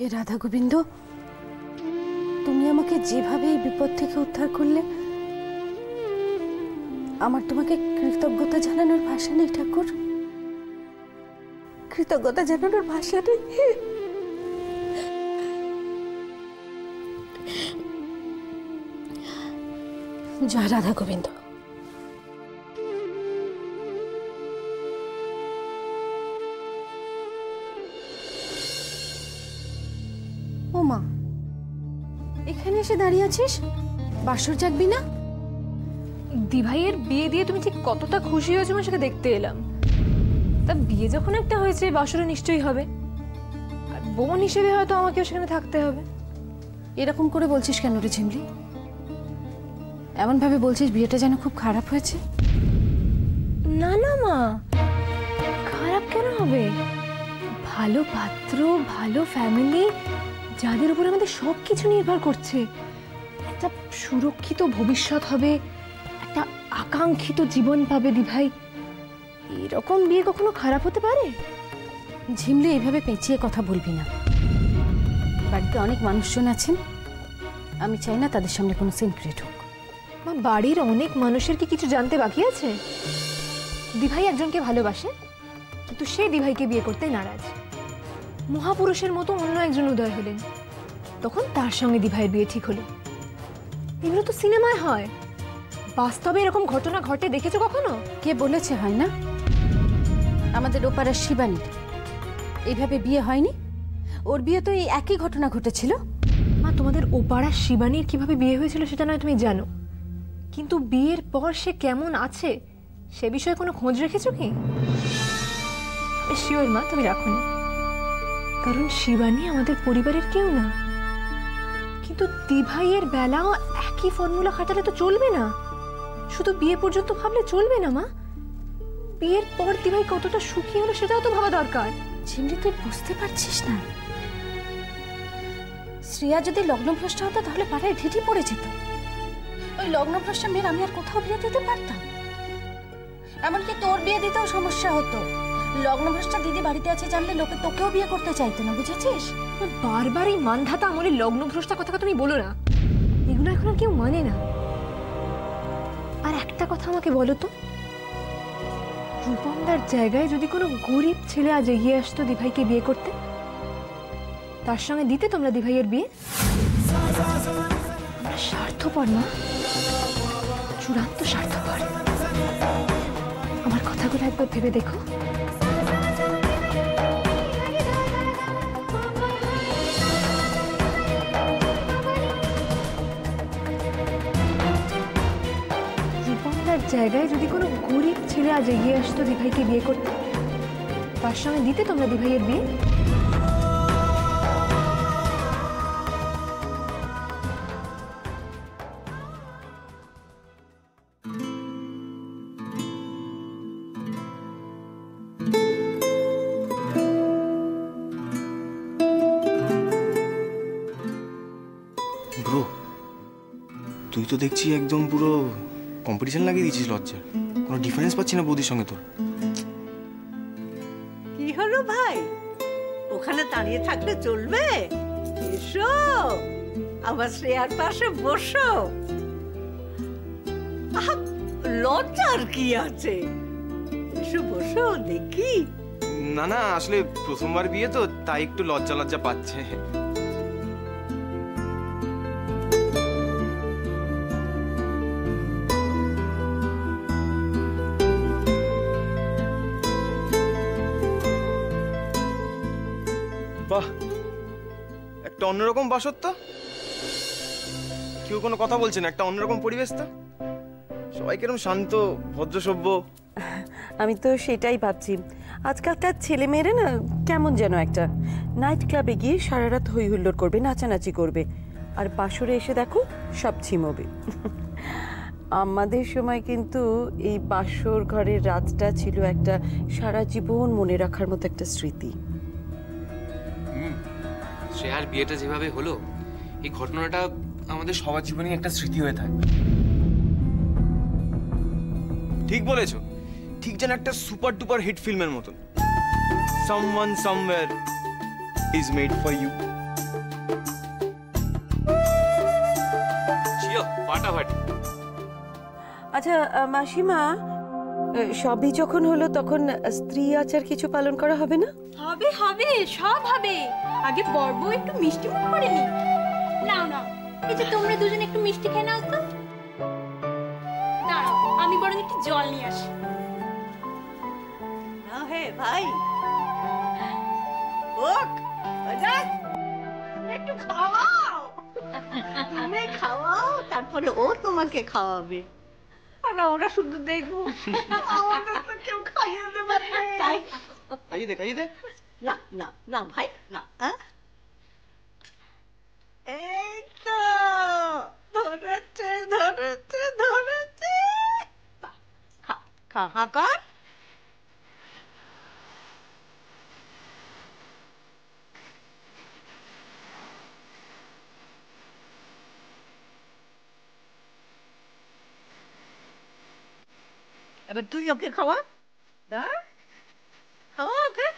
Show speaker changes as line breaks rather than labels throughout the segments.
হে রাধা গোবিন্দ, তুমি আমাকে যেভাবে এই বিপদ থেকে উদ্ধার করলে, আমার তোমাকে কৃতজ্ঞতা জানানোর ভাষা নেই ঠাকুর, কৃতজ্ঞতা জানানোর ভাষা নেই। জয় রাধা গোবিন্দ। ও মা, এখানে এসে দাঁড়িয়ে আছিস, বাসর জাগবি না?
দিভাইয়ের বিয়ে দিয়ে তুমি ঠিক কতটা খুশি হয়েছো সেটা দেখতে এলাম। তা বিয়ে যখন একটা হয়েছে, বাসরে নিশ্চয়ই হবে, আর বোন হিসেবে হয়তো আমাকেও সেখানে থাকতে হবে।
এরকম করে বলছিস কেন রে ঝিমলি? এমন ভাবে বলছিস বিয়েটা যেন খুব খারাপ হয়েছে।
না না মা, খারাপ কেন হবে? ভালো পাত্র, ভালো ফ্যামিলি, যাদের উপর আমাদের সবকিছু নির্ভর করছে, একটা সুরক্ষিত ভবিষ্যৎ হবে, একটা আকাঙ্ক্ষিত জীবন পাবে দিভাই। এরকম বিয়ে কখনো খারাপ হতে পারে?
ঝিমলি, এইভাবে পেঁচিয়ে কথা বলবি না। বাড়িতে অনেক মানুষজন আছেন, আমি চাই না তাদের সামনে কোনো সিন ক্রিয়েট হোক।
মা, বাড়ির অনেক মানুষের কি কিছু জানতে বাকি আছে? দিভাই একজনকে ভালোবাসে, কিন্তু সে দিভাইকে বিয়ে করতে নারাজ। মহাপুরুষের মতো অন্য একজন উদয় হলেন, তখন তার সঙ্গে দিভাইয়ের বিয়ে ঠিক হলো। এগুলো তো সিনেমায় হয়, বাস্তবে এরকম ঘটনা ঘটে দেখেছো কখনো?
কে বলেছে হয় না? আমাদের ওপাড়ার শিবানীর এইভাবে বিয়ে হয়নি? ওর বিয়ে তো এই একই ঘটনা ঘটেছিল।
মা, তোমাদের ওপাড়ার শিবানীর কিভাবে বিয়ে হয়েছিল সেটা নয় তুমি জানো, কিন্তু বিয়ের পর সে কেমন আছে সে বিষয়ে কোনো খোঁজ রেখেছো কি? শিওর মা, তুমি রাখোনি, কারণ শিবানী আমাদের পরিবারের কেউ না। কিন্তু দিভাইয়ের বেলাও একই ফর্মুলা খাটালে তো চলবে না। শুধু বিয়ে পর্যন্ত ভাবলে চলবে না মা, বিয়ের পর দিভাই কতটা সুখী হলো সেটাও তো ভাবা দরকার।
ঝিমলি, তুই বুঝতে পারছিস না? শ্রেয়া যদি লগ্নভ্রষ্ট হতো তাহলে পাড়ায় ঢিঠি পড়ে যেত। ওই লগ্নভ্রষ্ট মেয়ের আমি আর কোথাও বিয়ে দিতে পারতাম? এমনকি তোর বিয়ে দিতেও সমস্যা হতো। লগ্নভ্রষ্টা দিদি বাড়িতে আছে জানলে লোকে তোকেও বিয়ে করতে চাইতো না, বুঝেছিস?
বারবার এই মানধাতা আমলের লগ্নভ্রষ্টা কথা তুমি বলো না, এগুলো এখন আর কেউ মানে না। আর একটা কথা আমাকে বলো তো, রূপমদার জায়গায় যদি কোনো গরিব ছেলে আজ এগিয়ে আসতো দিভাইকে বিয়ে করতে, তার সঙ্গে দিতে তোমরা দিভাইয়ের বিয়ে? আমরা স্বার্থপর না, চূড়ান্ত স্বার্থপর। আমার কথাগুলো একবার ভেবে দেখো। রূপমদার জায়গায় যদি কোনো গরিব ছেলে আজ এগিয়ে আসতো দিভাইকে বিয়ে করতে, তার সঙ্গে দিতে তোমরা দিভাইয়ের বিয়ে?
ব্রো, তুই তো দেখছি একদম পুরো কম্পিটিশন লাগিয়ে দিয়েছিস লজ্জার। কোনো ডিফারেন্স পাচ্ছি না বৌদির সঙ্গে তোর।
কি হলো ভাই, ওখানে দাঁড়িয়ে থাকলে চলবে? এসো আমার শ্রেয়ার পাশে বসো। লজ্জার কি আছে, এসো বসো দেখি।
না না, আসলে প্রথমবার বিয়ে তো, তাই একটু লজ্জা লজ্জা পাচ্ছে। বাহ, একটা অন্যরকম বাসর তো, কেউ কোনো কথা বলছে না, একটা অন্যরকম পরিবেশ তো, সবাই কিরকম শান্ত ভদ্র সভ্য।
আমি তো সেটাই ভাবছি, আজকালকার ছেলে মেয়েরা না কেমন যেন একটা নাইট ক্লাবে গিয়ে সারা রাত হই হুল্লোড় করবে, নাচানাচি করবে, আর বাসরে এসে দেখো সব ছিমবে। আমাদের সময় কিন্তু এই বাসর ঘরের রাতটা ছিল একটা সারা জীবন মনে রাখার মতো একটা স্মৃতি।
শ্রেয়ার বিয়েটা যেভাবে হলো, এই ঘটনাটা আমাদের সবার জীবনে একটা স্মৃতি হয়ে থাকবে।
ঠিক বলেছো, ঠিক যেন একটা সুপার ডুপার হিট ফিল্মের মতন। Someone somewhere is made for you.
Jio ফাটাফাটি।
আচ্ছা মাসিমা, সবই যখন হলো তখন স্ত্রী আচার কিছু পালন করা হবে না?
হবে হবে, সব হবে। আগে বর্ব একটু মিষ্টি মুখ করে নি। নাও নাও, এই যে তোমরা দুজনে একটু মিষ্টি খেয়ে নাও তো। দাঁড়াও, আমি বরং একটু জল নিয়ে আসি।
না হে ভাই, ওক বাজার, একটু খাওয়াও, তুমি খাওয়াও, তারপরে ও তোমাকে খাওয়াবে, আর আমরা শুধু দেখবো। আমাদের তো কেউ খাইয়ে দেবে না।
খাইয়ে দে।
না না না ভাই না, এই তো ধরেছে ধরেছে ধরেছে। খা খা খা কর। এবার তুই ওকে খাওয়া, খাওয়া ওকে।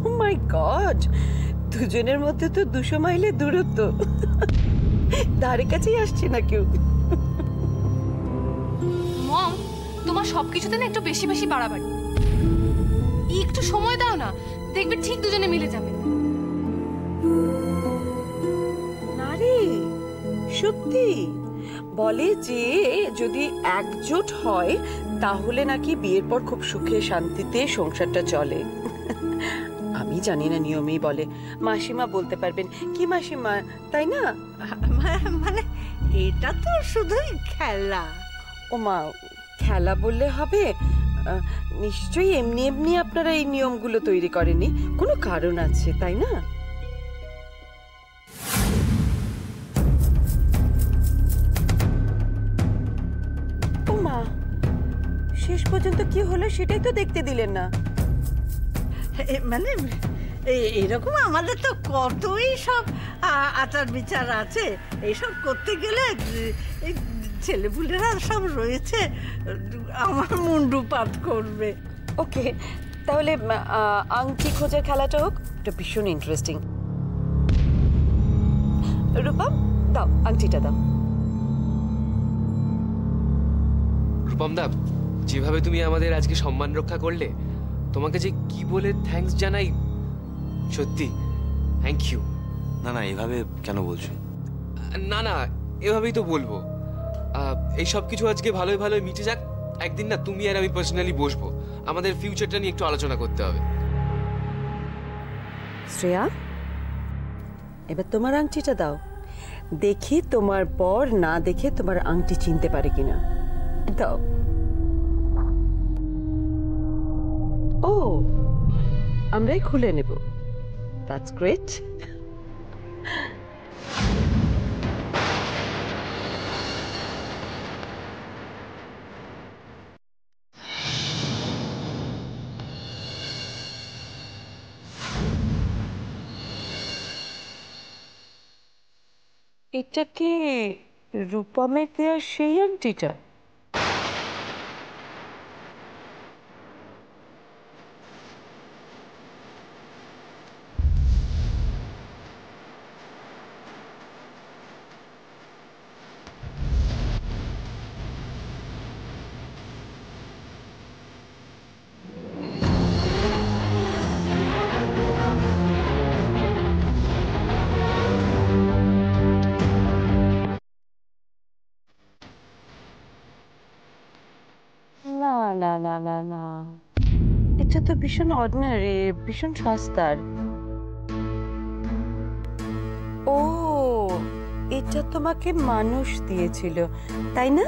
ও মাই গড, দুজনের মধ্যে তো 200 মাইলের দূরত্ব। ধারে কাছেই আসছে না কেউ।
মম, তোমার সবকিছুতে না একটু বেশি বেশি বাড়াবাড়ি। একটু সময় দাও না, দেখবে ঠিক দুজনে মিলে যাবে।
না রে, সত্যি বলে যে যদি একজোট হয় তাহলে নাকি বিয়ের পর খুব সুখে শান্তিতে সংসারটা চলে। আমি জানি না, নিয়মেই বলে। মাসিমা বলতে পারবেন কি মাসিমা, তাই না?
মানে এটা তো শুধুই খেলা।
ও মা, খেলা বললে হবে? নিশ্চয়ই এমনি এমনি আপনারা এই নিয়মগুলো তৈরি করেনি, কোনো কারণ আছে, তাই না? ও মা, শেষ পর্যন্ত কি হলো সেটাই তো দেখতে দিলেন না।
মানে এরকম আমাদের তো কতই সব আচার বিচার আছে, এইসব করতে গেলে এই ছেলেপুলেরা সব রয়েছে, আমার মুন্ডুপাত করবে।
ওকে, তাহলে আংটি খোঁজার খেলাটা হোক, এটা ভীষণ ইন্টারেস্টিং। রূপম, দাও আংটিটা দাও।
রূপম দা, যেভাবে তুমি আমাদের আজকে সম্মান রক্ষা করলে, তোমাকে যে কি বলে থ্যাঙ্কস জানাই, সত্যি থ্যাংক ইউ।
না না, এভাবে কেন বলছো?
না না, এভাবেই তো বলবো। এই সব কিছু আজকে ভালোই ভালোই মিটে যাক। একদিন না তুমি আর আমি পার্সোনালি বসবো, আমাদের ফিউচারটা নিয়ে একটু আলোচনা করতে হবে।
শ্রেয়া, এবার তোমার আংটিটা দাও, দেখি তোমার বর না দেখে তোমার আংটি চিনতে পারে কিনা। দাও। ও, আমরাই খুলে নেব। That's great. এটা কি রূপমের দেওয়া সেই আংটিটা? না না না, এটা তো ভীষণ অর্ডিনারি, ভীষণ সস্তার। ও, এটা তোমাকে মানুষ দিয়েছিল তাই না?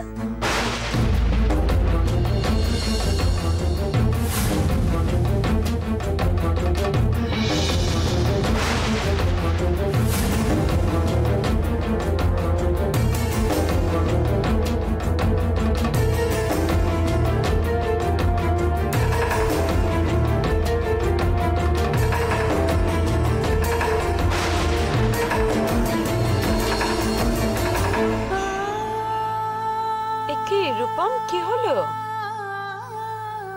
কি রূপম, কি হলো?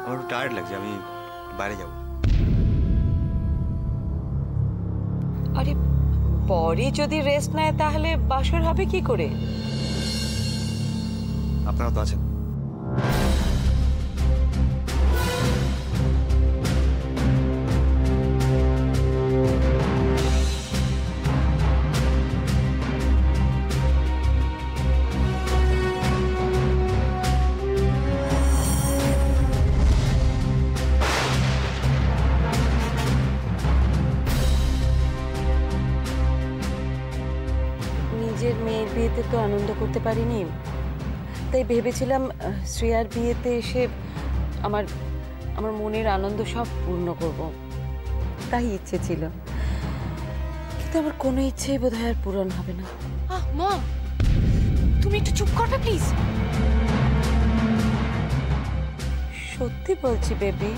আমার টায়ার্ড লাগছে, আমি বাইরে যাব।
আরে পরে যদি রেস্ট নেয় তাহলে বাসর হবে কি করে?
আপনারা তো আছেন।
নিজের মেয়ের বিয়েতে তো আনন্দ করতে পারিনি, তাই ভেবেছিলাম শ্রেয়ার বিয়েতে এসে আমার আমার মনের আনন্দ সব পূর্ণ করব, তাই ইচ্ছে ছিল। কিন্তু আমার কোনো ইচ্ছেই বোধহয় আর পূরণ হবে না।
মা, তুমি একটু চুপ করবে প্লিজ?
সত্যি বলছি বেবি,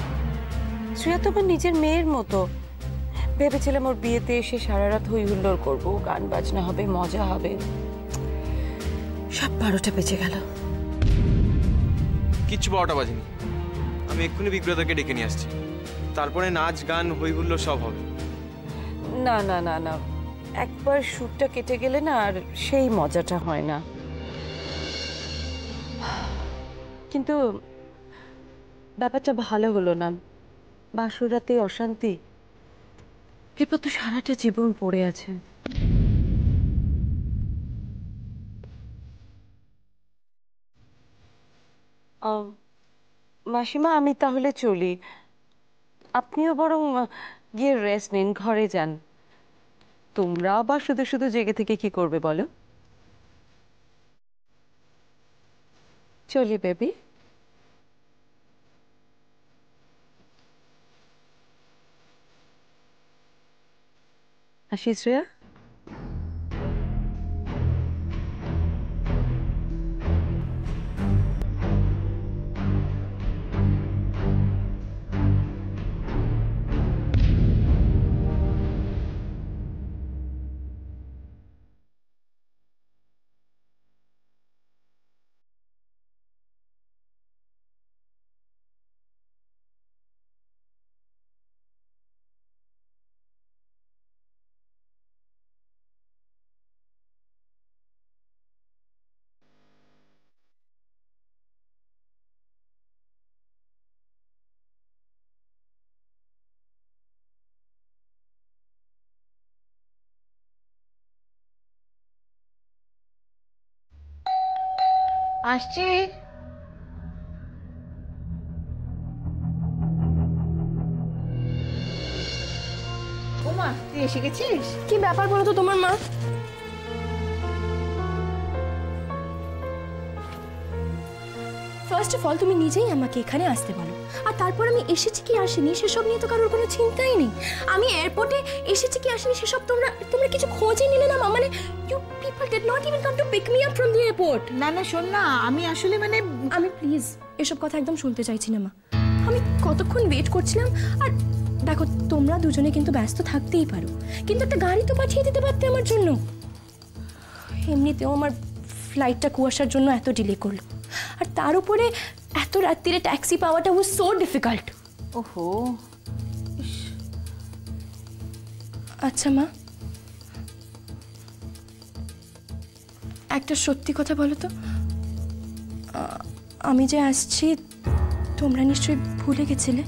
শ্রেয়া তো আমার নিজের মেয়ের মতো। ভেবেছিলাম ওর বিয়েতে এসে সারা রাত হই হুল্লোড় করবো, গান বাজনা হবে, মজা হবে। সব 12টা বেজে গেল।
কিচ্ছু 12টা বাজেনি। আমি এক্ষুনি বিক্রেতাকে ডেকে নিয়ে আসছি, তারপরে নাচ গান হই হুল্লোড় সব হবে।
না না না না, একবার শ্যুটটা কেটে গেলে না আর সেই মজাটা হয় না। কিন্তু ব্যাপারটা ভালো হলো না, বাসরাতে অশান্তি, এরপর তো সারাটা জীবন পড়ে আছে। মাসিমা, আমি তাহলে চলি, আপনিও বরং গিয়ে রেস্ট নিন, ঘরে যান। তোমরা আবার শুধু শুধু জেগে থেকে কি করবে বলো? চলি বেবি। আসি শ্রেয়া।
আসছি। ওমা, তুই এসে গেছিস?
কি ব্যাপার বলো তো তোমার মা? ফার্স্ট অফ অল তুমি নিজেই আমাকে এখানে আসতে বলো, আর তারপর আমি এসেছি কি আসিনি সেসব নিয়ে তো কারোর কোনো চিন্তাই নেই। আমি এয়ারপোর্টে এসেছি কি আসিনি সেসব তোমরা কিছু খোঁজই নিলে না মা। মানে you people did not even come to pick me up from the airport.
না না, শোন না, আমি আসলে
আমি প্লিজ এসব কথা একদম শুনতে চাইছি না মা। আমি কতক্ষণ ওয়েট করছিলাম, আর দেখো তোমরা দুজনে কিন্তু ব্যস্ত থাকতেই পারো, কিন্তু একটা গাড়ি তো পাঠিয়ে দিতে পারতে আমার জন্য। এমনিতেও আমার ফ্লাইটটা কুয়াশার জন্য এত ডিলে করলো, আর তার উপরে এত রাত্রিরে ট্যাক্সি পাওয়াটা ওয়াজ সো ডিফিকাল্ট।
ওহো।
আচ্ছা মা, একটা সত্যি কথা বলো তো, আমি যে আসছি তোমরা নিশ্চয়ই ভুলে গেছিলে?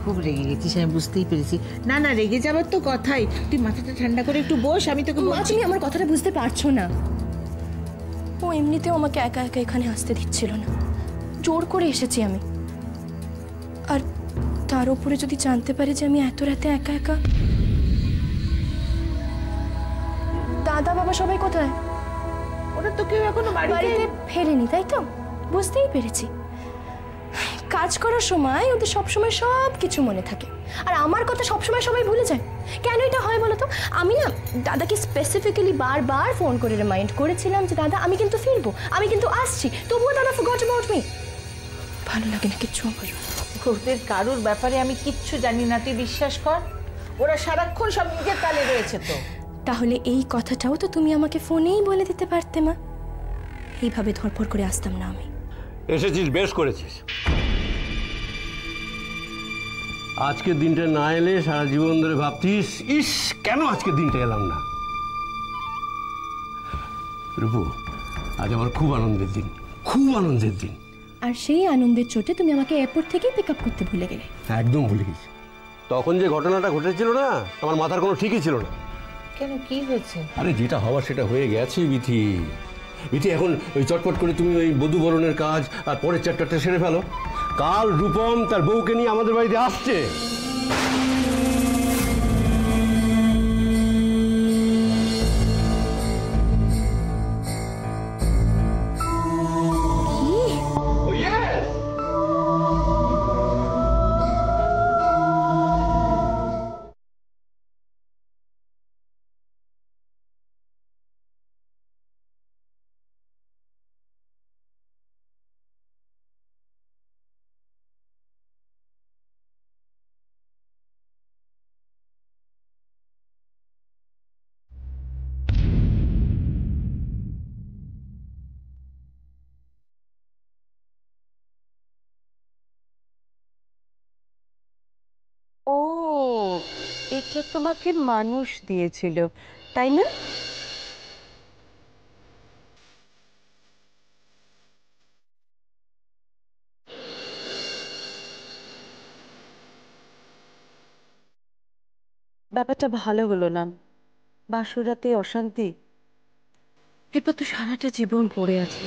খুব রেগে গেছিস, আমি বুঝতেই পেরেছি। না না, রেগে যাবার তো কথাই। তুই মাথাটা ঠান্ডা করে একটু বস, আমি তোকে
মা
বলছি।
তুমি আমার কথাটা বুঝতে পারছো না। ও এমনিতেও আমাকে একা একা এখানে আসতে দিচ্ছিল না, জোর করে এসেছি আমি। আর তার উপরে যদি জানতে পারি যে আমি এত রাতে একা একা। দাদা বাবা সবাই কোথায়?
ওরা তো কেউ এখনো
বাড়িতে ফেরেনি, তাই তো? বুঝতেই পেরেছি। কাজ করার সময় ওদের সবসময় সব কিছু মনে থাকে, আর আমার কথা সবসময় সবাই ভুলে যায়। কেন এটা হয় বলো তো? আমি না দাদাকে স্পেসিফিক্যালি বারবার ফোন করে রিমাইন্ড করেছিলাম যে দাদা আমি কিন্তু ফিরবো, আমি কিন্তু আসছি, তবুও দাদা ফরগট অ্যাবাউট মি। ভালো লাগে না কিচ্ছু আমার।
ওদের কারুর ব্যাপারে আমি কিচ্ছু জানি না, তুই বিশ্বাস কর। ওরা সারাক্ষণ সব নিজের তালে রয়েছে। তো
তাহলে এই কথাটাও তো তুমি আমাকে ফোনেই বলে দিতে পারতে মা। এইভাবে ধরপড় করে আসতাম না আমি।
এসেছিস, বেশ করেছিস। আজকের দিনটা না এলে সারা জীবন ধরে ভাবছিস, ইস কেন আজকের দিনটা এলাম না। রূপু, আজ আমার খুব আনন্দের দিন, খুব আনন্দের দিন।
আর সেই আনন্দের চোটে তুমি আমাকে এয়ারপোর্ট থেকেই পিক আপ করতে ভুলে গেলে।
একদম ভুলে গেছি। তখন যে ঘটনাটা ঘটেছিল না, আমার মাথার কোনো ঠিকই ছিল না।
কেন, কি হয়েছে?
আরে যেটা হওয়ার সেটা হয়ে গেছে বিথি। বিথি, এখন ওই চটপট করে তুমি ওই বধূ বরণের কাজ আর পরের চ্যাপ্টারটা সেরে ফেলো। কাল রূপম তার বউকে নিয়ে আমাদের বাড়িতে আসছে।
ও, এটা তোমাকে মানুষ দিয়েছিল, তাই না? ব্যাপারটা ভালো হলো না। বাসরাতে অশান্তি, এরপর তো সারাটা জীবন পড়ে আছে।